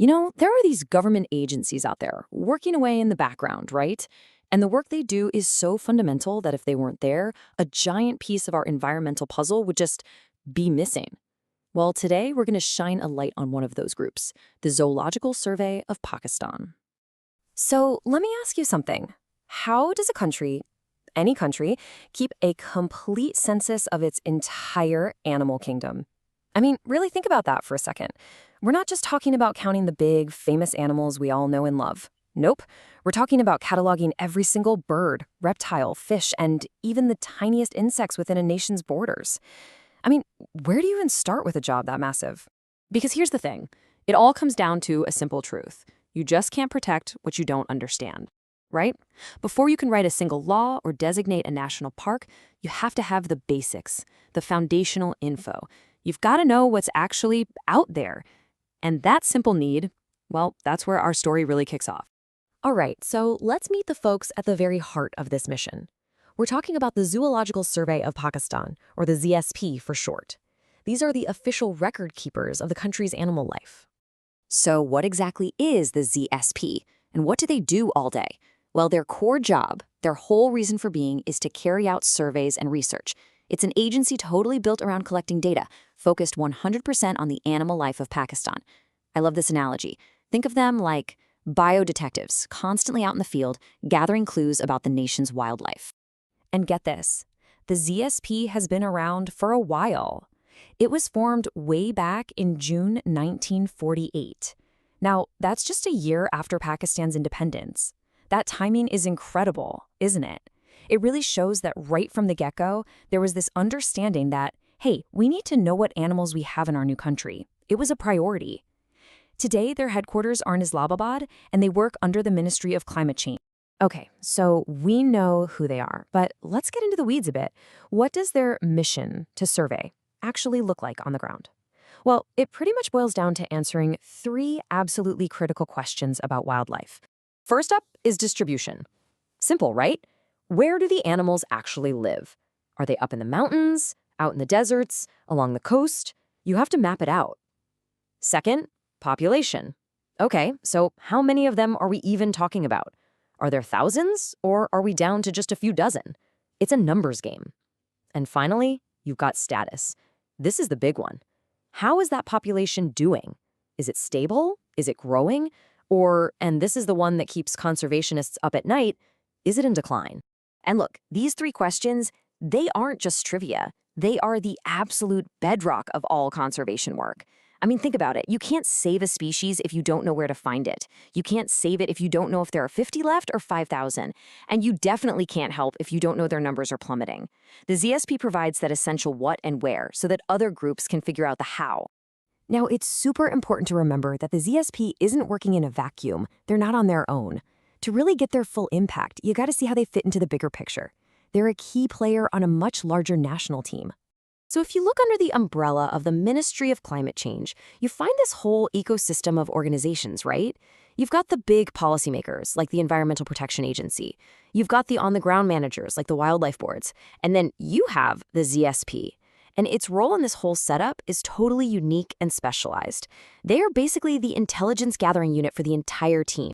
There are these government agencies out there working away in the background, right? And the work they do is so fundamental that if they weren't there, a giant piece of our environmental puzzle would just be missing. Well, today we're going to shine a light on one of those groups, the Zoological Survey of Pakistan. So let me ask you something. How does a country, any country, keep a complete census of its entire animal kingdom? I mean, really think about that for a second. We're not just talking about counting the big, famous animals we all know and love. Nope. We're talking about cataloging every single bird, reptile, fish, and even the tiniest insects within a nation's borders. I mean, where do you even start with a job that massive? Because here's the thing, it all comes down to a simple truth. You just can't protect what you don't understand, right? Before you can write a single law or designate a national park, you have to have the basics, the foundational info. You've got to know what's actually out there. And that simple need, well, that's where our story really kicks off. All right, so let's meet the folks at the very heart of this mission. We're talking about the Zoological Survey of Pakistan, or the ZSP for short. These are the official record keepers of the country's animal life. So what exactly is the ZSP, and what do they do all day? Well, their core job, their whole reason for being, is to carry out surveys and research. It's an agency totally built around collecting data, focused 100% on the animal life of Pakistan. I love this analogy. Think of them like biodetectives, constantly out in the field, gathering clues about the nation's wildlife. And get this, the ZSP has been around for a while. It was formed way back in June 1948. Now, that's just a year after Pakistan's independence. That timing is incredible, isn't it? It really shows that right from the get-go, there was this understanding that, hey, we need to know what animals we have in our new country. It was a priority. Today, their headquarters are in Islamabad, and they work under the Ministry of Climate Change. Okay, so we know who they are, but let's get into the weeds a bit. What does their mission to survey actually look like on the ground? Well, it pretty much boils down to answering three absolutely critical questions about wildlife. First up is distribution. Simple, right? Where do the animals actually live? Are they up in the mountains, out in the deserts, along the coast? You have to map it out. Second, population. Okay, so how many of them are we even talking about? Are there thousands, or are we down to just a few dozen? It's a numbers game. And finally, you've got status. This is the big one. How is that population doing? Is it stable? Is it growing? Or, and this is the one that keeps conservationists up at night, is it in decline? And look, these three questions, they aren't just trivia. They are the absolute bedrock of all conservation work. I mean, think about it. You can't save a species if you don't know where to find it. You can't save it if you don't know if there are 50 left or 5,000. And you definitely can't help if you don't know their numbers are plummeting. The ZSP provides that essential what and where so that other groups can figure out the how. Now, it's super important to remember that the ZSP isn't working in a vacuum. They're not on their own. To really get their full impact, you got to see how they fit into the bigger picture. They're a key player on a much larger national team. So if you look under the umbrella of the Ministry of Climate Change, you find this whole ecosystem of organizations, right? You've got the big policymakers, like the Environmental Protection Agency. You've got the on-the-ground managers, like the wildlife boards. And then you have the ZSP. And its role in this whole setup is totally unique and specialized. They are basically the intelligence gathering unit for the entire team.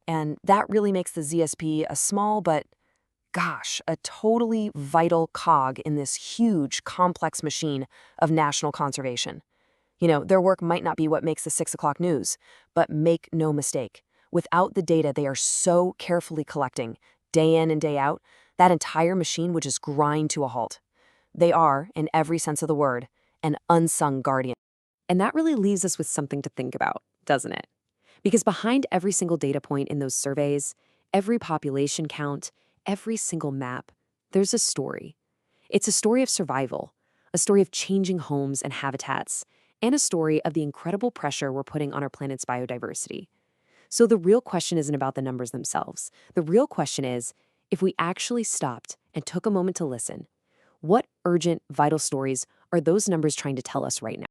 And that really makes the ZSP a small but, gosh, a totally vital cog in this huge, complex machine of national conservation. Their work might not be what makes the 6 o'clock news, but make no mistake, without the data they are so carefully collecting, day in and day out, that entire machine would just grind to a halt. They are, in every sense of the word, an unsung guardian. And that really leaves us with something to think about, doesn't it? Because behind every single data point in those surveys, every population count, every single map, there's a story. It's a story of survival, a story of changing homes and habitats, and a story of the incredible pressure we're putting on our planet's biodiversity. So the real question isn't about the numbers themselves. The real question is, if we actually stopped and took a moment to listen, what urgent, vital stories are those numbers trying to tell us right now?